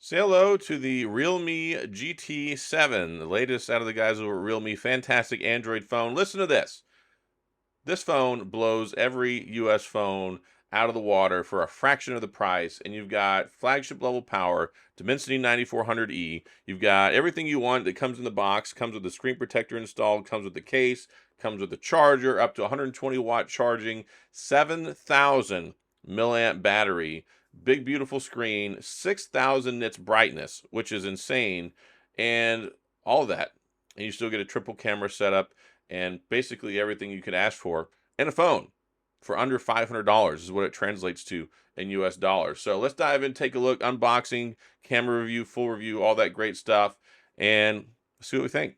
Say hello to the Realme GT7, the latest out of the guys over at Realme. Fantastic Android phone. Listen to this. This phone blows every US phone out of the water for a fraction of the price, and you've got flagship level power, Dimensity 9400E. You've got everything you want that comes in the box, comes with the screen protector installed, comes with the case, comes with the charger, up to 120-watt charging, 7,000 milliamp battery, big beautiful screen, 6,000 nits brightness, which is insane, and all of that. And you still get a triple camera setup and basically everything you could ask for in a phone for under $500 is what it translates to in US dollars. So let's dive in, take a look, unboxing, camera review, full review, all that great stuff, and see what we think.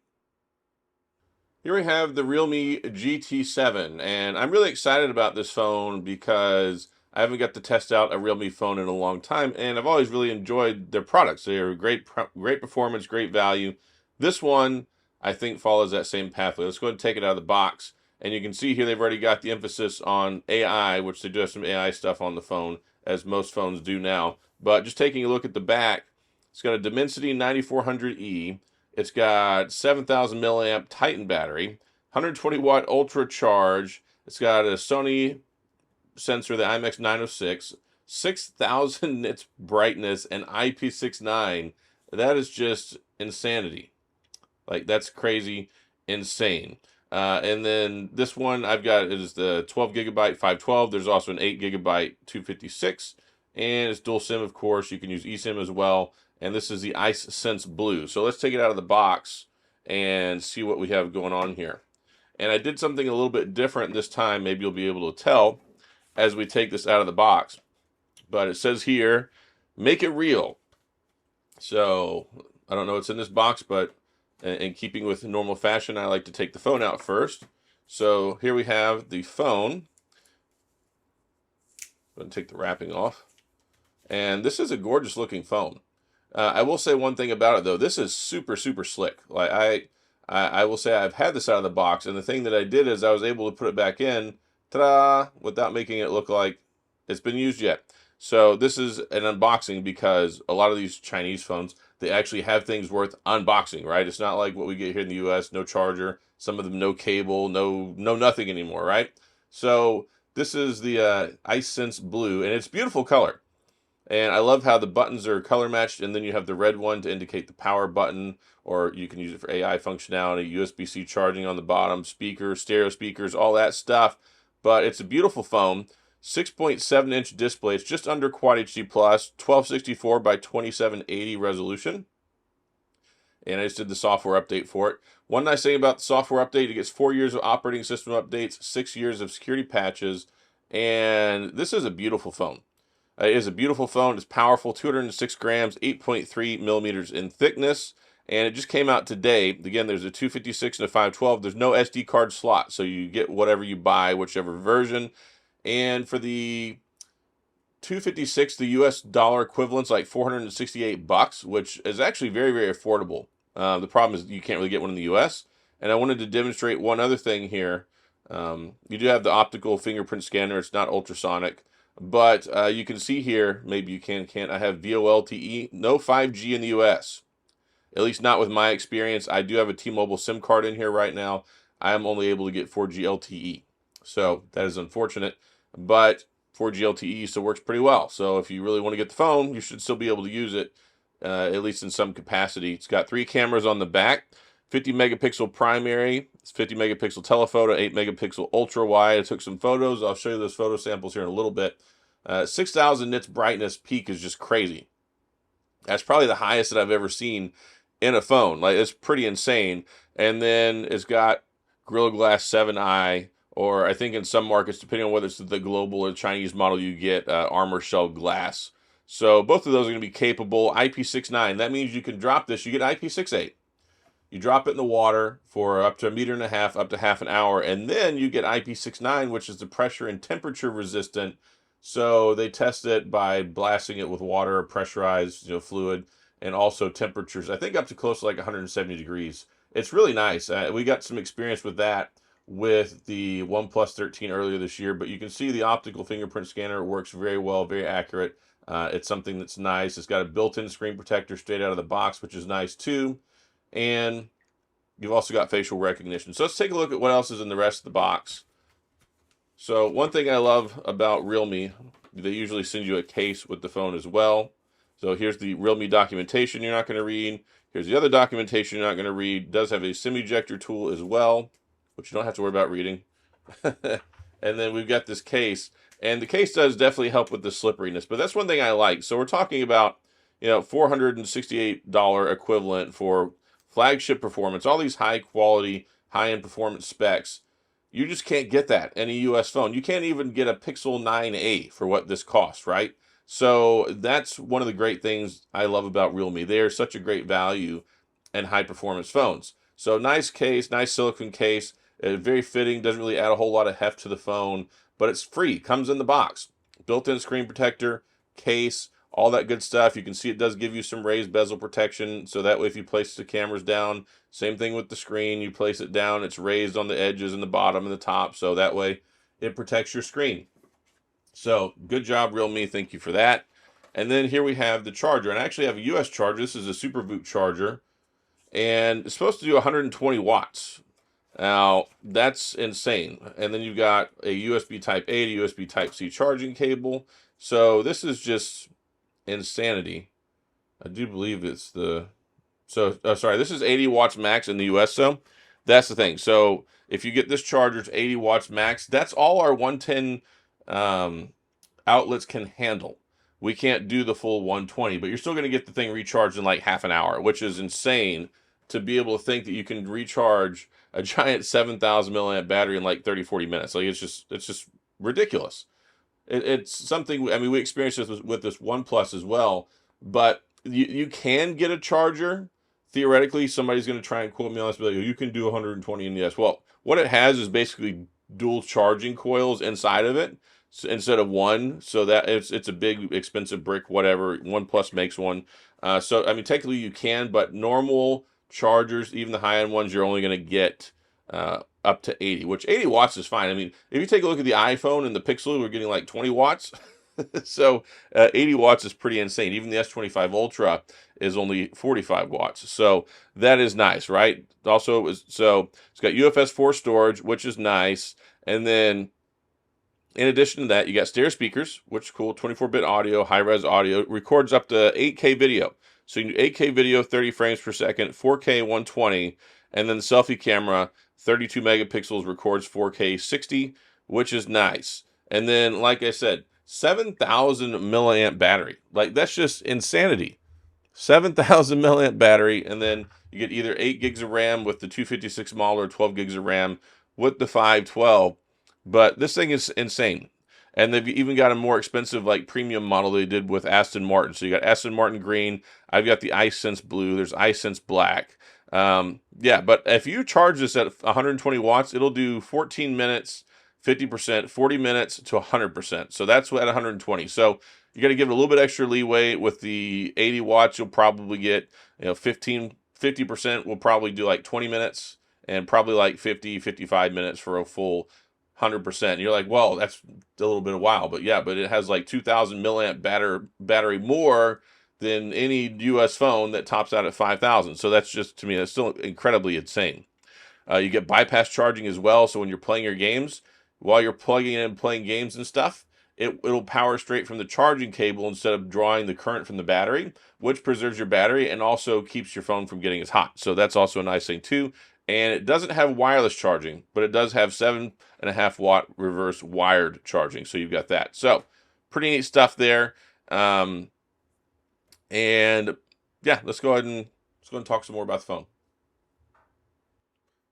Here we have the Realme GT7, and I'm really excited about this phone because I haven't got to test out a Realme phone in a long time, and I've always really enjoyed their products. They are great performance, great value. This one, I think, follows that same pathway. Let's go ahead and take it out of the box, and you can see here they've already got the emphasis on AI, which they do have some AI stuff on the phone, as most phones do now. But just taking a look at the back, it's got a Dimensity 9400E. It's got 7,000 milliamp Titan battery, 120 watt ultra charge. It's got a Sony sensor, the IMX 906, 6,000 nits brightness, and IP69. That is just insanity. Like, that's crazy, insane. And then this one I've got is the 12 gigabyte 512. There's also an 8 gigabyte 256, and it's dual SIM, of course. You can use eSIM as well. And this is the Ice Sense Blue. So let's take it out of the box and see what we have going on here. And I did something a little bit different this time. Maybe you'll be able to tell as we take this out of the box. But it says here, make it real. So I don't know what's in this box, but in keeping with normal fashion, I like to take the phone out first. So here we have the phone. I'm going to take the wrapping off. And this is a gorgeous looking phone. I will say one thing about it though. This is super, super slick. Like I will say I've had this out of the box, and the thing that I did is I was able to put it back in, ta-da, without making it look like it's been used yet. So this is an unboxing because a lot of these Chinese phones, they actually have things worth unboxing, right? It's not like what we get here in the US, no charger, some of them no cable, no nothing anymore, right? So this is the Ice Sense Blue, and it's beautiful color. And I love how the buttons are color matched, and then you have the red one to indicate the power button, or you can use it for AI functionality, USB-C charging on the bottom, speakers, stereo speakers, all that stuff. But it's a beautiful phone, 6.7-inch display. It's just under Quad HD Plus, 1264 by 2780 resolution. And I just did the software update for it. One nice thing about the software update, it gets 4 years of operating system updates, 6 years of security patches, and this is a beautiful phone. It is a beautiful phone. It's powerful, 206 grams, 8.3 millimeters in thickness, and it just came out today. Again, there's a 256 and a 512. There's no SD card slot, so you get whatever you buy, whichever version. And for the 256, the US dollar equivalent's like 468 bucks, which is actually very, very affordable. The problem is you can't really get one in the US. And I wanted to demonstrate one other thing here. You do have the optical fingerprint scanner. It's not ultrasonic. But you can see here, maybe you can't. I have VoLTE, no 5G in the US. At least not with my experience. I do have a T-Mobile SIM card in here right now. I am only able to get 4G LTE. So that is unfortunate. But 4G LTE still works pretty well. So if you really want to get the phone, you should still be able to use it, at least in some capacity. It's got 3 cameras on the back. 50 megapixel primary, it's 50 megapixel telephoto, 8 megapixel ultra wide. I took some photos. I'll show you those photo samples here in a little bit. 6,000 nits brightness peak is just crazy. That's probably the highest that I've ever seen in a phone. Like, it's pretty insane. And then it's got Gorilla Glass 7i, or I think in some markets, depending on whether it's the global or Chinese model, you get armor shell glass. So both of those are going to be capable. IP69, that means you can drop this. You get IP68. You drop it in the water for up to 1.5 meters, up to half an hour, and then you get IP69, which is the pressure and temperature resistant. So they test it by blasting it with water, pressurized, fluid, and also temperatures. I think up to close to like 170 degrees. It's really nice. We got some experience with that with the OnePlus 13 earlier this year, but you can see the optical fingerprint scanner works very well, very accurate. It's something that's nice. It's got a built-in screen protector straight out of the box, which is nice too. And you've also got facial recognition. So let's take a look at what else is in the rest of the box. So one thing I love about Realme, they usually send you a case with the phone as well. So here's the Realme documentation you're not going to read. Here's the other documentation you're not going to read. It does have a SIM ejector tool as well, which you don't have to worry about reading. And then we've got this case. And the case does definitely help with the slipperiness. But that's one thing I like. So we're talking about, $468 equivalent for flagship performance, all these high quality, high-end performance specs. You just can't get that any US phone. You can't even get a Pixel 9a for what this costs, right? So that's one of the great things I love about Realme. They are such a great value and high performance phones. So nice case, nice silicone case, very fitting, doesn't really add a whole lot of heft to the phone, but it's free, comes in the box. Built-in screen protector, case, all that good stuff. You can see it does give you some raised bezel protection, so that way if you place the cameras down, same thing with the screen, you place it down, it's raised on the edges and the bottom and the top, so that way it protects your screen. So good job, Realme, thank you for that. And then here we have the charger, and I actually have a US charger. This is a SuperVoot charger, and it's supposed to do 120 watts. Now, that's insane. And then you've got a USB Type A to USB Type C charging cable. So this is just insanity. I do believe it's the... So, sorry, this is 80 watts max in the US, so that's the thing. So if you get this charger, it's 80 watts max. That's all our 110 outlets can handle. We can't do the full 120, but you're still going to get the thing recharged in like half an hour, which is insane to be able to think that you can recharge a giant 7,000 milliamp battery in like 30, 40 minutes. Like it's just ridiculous. It's something, I mean, we experienced this with this OnePlus as well, but you can get a charger. Theoretically, somebody's going to try and quote me on this, but like, you can do 120 in the US. Well, what it has is basically dual charging coils inside of it instead of one, so that it's a big expensive brick, whatever. OnePlus makes one. So I mean, technically you can, but normal chargers, even the high-end ones, you're only going to get up to 80, which 80 watts is fine. I mean, if you take a look at the iPhone and the Pixel, we're getting like 20 watts. So 80 watts is pretty insane. Even the S25 Ultra is only 45 watts. So that is nice, right? Also, it's got UFS 4 storage, which is nice. And then in addition to that, you got stereo speakers, which is cool, 24-bit audio, high-res audio, records up to 8K video. So you can do 8K video, 30 frames per second, 4K 120, and then the selfie camera, 32 megapixels, records 4K 60, which is nice. And then, like I said, 7,000 milliamp battery. Like, that's just insanity. 7,000 milliamp battery, and then you get either 8 gigs of RAM with the 256 model or 12 gigs of RAM with the 512. But this thing is insane. And they've even got a more expensive, like, premium model they did with Aston Martin. So you got Aston Martin green. I've got the iSense blue. There's iSense black. Yeah, but if you charge this at 120 watts, it'll do 14 minutes, 50%, 40 minutes to 100%. So that's at 120. So you got to give it a little bit extra leeway. With the 80 watts, you'll probably get, 50% will probably do like 20 minutes, and probably like 50, 55 minutes for a full 100%. You're like, well, that's a little bit of a while, but yeah, but it has like 2,000 milliamp battery more than any US phone that tops out at 5,000. So that's just, to me, that's still incredibly insane. You get bypass charging as well. So when you're playing your games, while you're plugging in and playing games and stuff, it'll power straight from the charging cable instead of drawing the current from the battery, which preserves your battery and also keeps your phone from getting as hot. So that's also a nice thing too. And it doesn't have wireless charging, but it does have 7.5 watt reverse wired charging. So you've got that. So pretty neat stuff there. And yeah, let's go ahead and talk some more about the phone.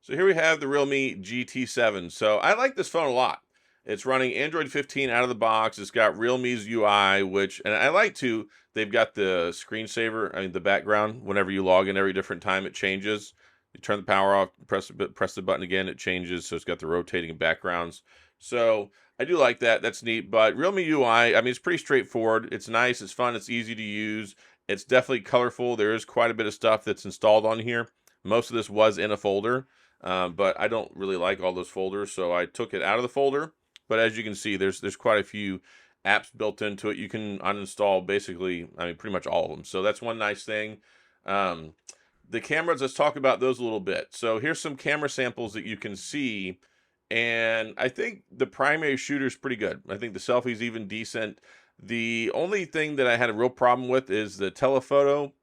So here we have the Realme GT7. So I like this phone a lot. It's running Android 15 out of the box. It's got Realme's UI, and I like to, they've got the screensaver, I mean the background, whenever you log in every different time it changes. You turn the power off, press the button again, it changes. So it's got the rotating backgrounds. So I do like that. That's neat. But Realme UI, I mean, it's pretty straightforward. It's nice. It's fun. It's easy to use. It's definitely colorful. There is quite a bit of stuff that's installed on here. Most of this was in a folder, but I don't really like all those folders, so I took it out of the folder. But as you can see, there's quite a few apps built into it. You can uninstall basically, I mean, pretty much all of them. So that's one nice thing. Um, the cameras, let's talk about those a little bit. So here's some camera samples that you can see. And I think the primary shooter is pretty good. I think the selfie's even decent. The only thing that I had a real problem with is the telephoto.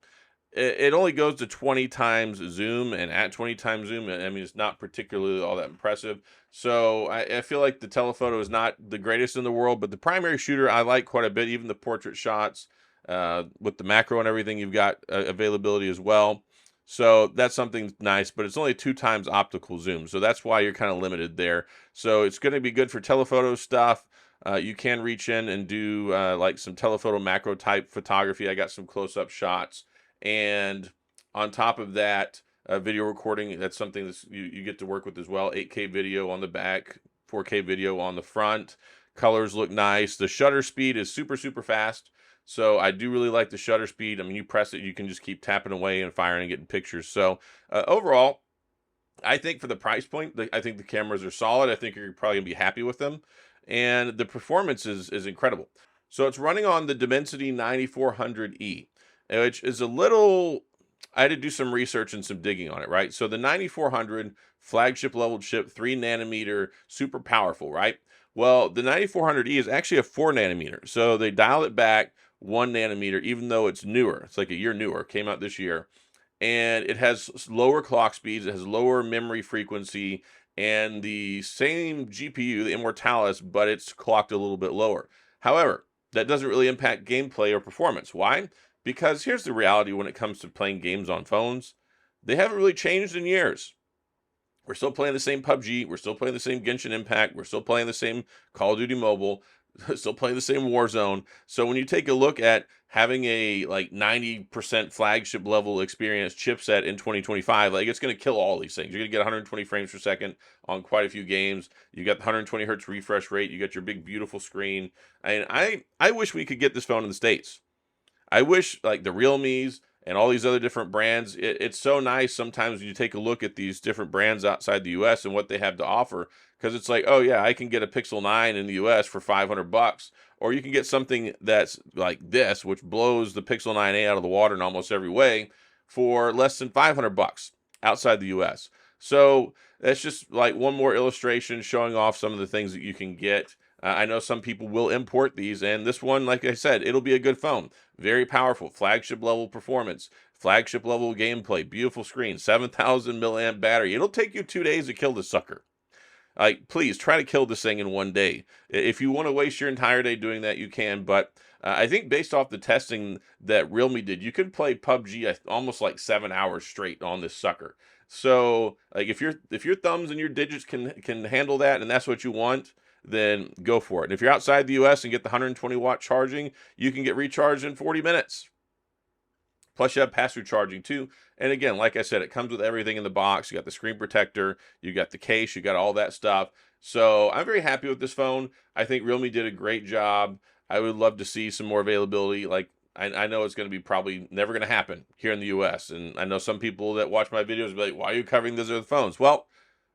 It only goes to 20 times zoom, and at 20 times zoom, I mean, it's not particularly all that impressive. So I feel like the telephoto is not the greatest in the world, but the primary shooter I like quite a bit, even the portrait shots with the macro and everything, you've got availability as well. So that's something nice, but it's only 2 times optical zoom. So that's why you're kind of limited there. So it's going to be good for telephoto stuff. You can reach in and do like some telephoto macro type photography. I got some close-up shots. And on top of that, video recording, that's something that you get to work with as well. 8K video on the back, 4K video on the front. Colors look nice. The shutter speed is super, super fast. So I do really like the shutter speed. I mean, you press it, you can just keep tapping away and firing and getting pictures. So overall, I think for the price point, I think the cameras are solid. I think you're probably going to be happy with them. And the performance is incredible. So it's running on the Dimensity 9400E, which is a little, I had to do some research and some digging on it, right? So the 9400 flagship level chip, 3 nanometer, super powerful, right? Well, the 9400E is actually a 4 nanometer. So they dial it back 1 nanometer, even though it's newer. It's like a year newer, came out this year. And it has lower clock speeds, it has lower memory frequency, and the same GPU, the Immortalis, but it's clocked a little bit lower. However, that doesn't really impact gameplay or performance. Why? Because here's the reality when it comes to playing games on phones. They haven't really changed in years. We're still playing the same PUBG. We're still playing the same Genshin Impact. We're still playing the same Call of Duty Mobile. Still playing the same Warzone. So when you take a look at having a like 90% flagship level experience chipset in 2025, like it's going to kill all these things. You're going to get 120 frames per second on quite a few games. You got the 120 hertz refresh rate. You got your big beautiful screen. And I wish we could get this phone in the States. I wish like the Realmes and all these other different brands, it's so nice sometimes when you take a look at these different brands outside the US and what they have to offer, because it's like, oh yeah, I can get a Pixel 9 in the US for $500, or you can get something that's like this, which blows the Pixel 9a out of the water in almost every way, for less than $500 outside the US. So that's just like one more illustration showing off some of the things that you can get. I know some people will import these, and this one, like I said, it'll be a good phone. Very powerful, flagship level performance, flagship level gameplay, beautiful screen, 7,000 milliamp battery. It'll take you 2 days to kill this sucker. Like, please try to kill this thing in 1 day. If you want to waste your entire day doing that, you can. But I think based off the testing that Realme did, you could play PUBG almost like 7 hours straight on this sucker. So, like, if your thumbs and your digits can handle that, and that's what you want, then go for it. And if you're outside the US and get the 120 watt charging, you can get recharged in 40 minutes. Plus, you have pass-through charging too. And again, like I said, it comes with everything in the box. You got the screen protector, you got the case, you got all that stuff. So I'm very happy with this phone. I think Realme did a great job. I would love to see some more availability. Like, I know it's going to be probably never going to happen here in the US. And I know some people that watch my videos will be like, why are you covering those other phones? Well,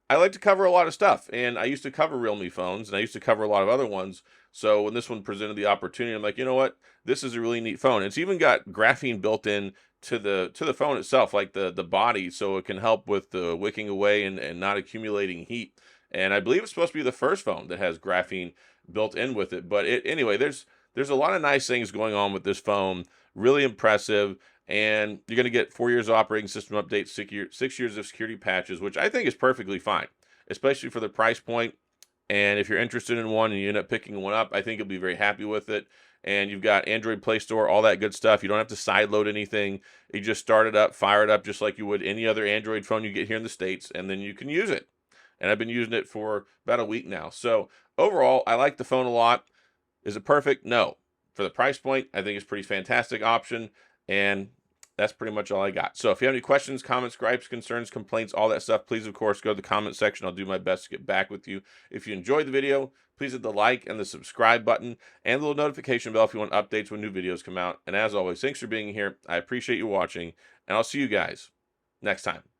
I like to cover a lot of stuff, and I used to cover Realme phones, and I used to cover a lot of other ones. So when this one presented the opportunity, I'm like, you know what? This is a really neat phone. It's even got graphene built in to the phone itself, like the body, so it can help with the wicking away and not accumulating heat. And I believe it's supposed to be the first phone that has graphene built in with it. But anyway, there's a lot of nice things going on with this phone. Really impressive. And you're going to get 4 years of operating system updates, 6 years of security patches, which I think is perfectly fine, especially for the price point. And if you're interested in one and you end up picking one up, I think you'll be very happy with it. And you've got Android Play Store, all that good stuff. You don't have to sideload anything. You just start it up, fire it up, just like you would any other Android phone you get here in the States, and then you can use it. And I've been using it for about a week now. So overall, I like the phone a lot. Is it perfect? No. For the price point, I think it's a pretty fantastic option. And that's pretty much all I got. So if you have any questions, comments, gripes, concerns, complaints, all that stuff, please, of course, go to the comment section. I'll do my best to get back with you. If you enjoyed the video, please hit the like and the subscribe button and the little notification bell if you want updates when new videos come out. And as always, thanks for being here. I appreciate you watching, and I'll see you guys next time.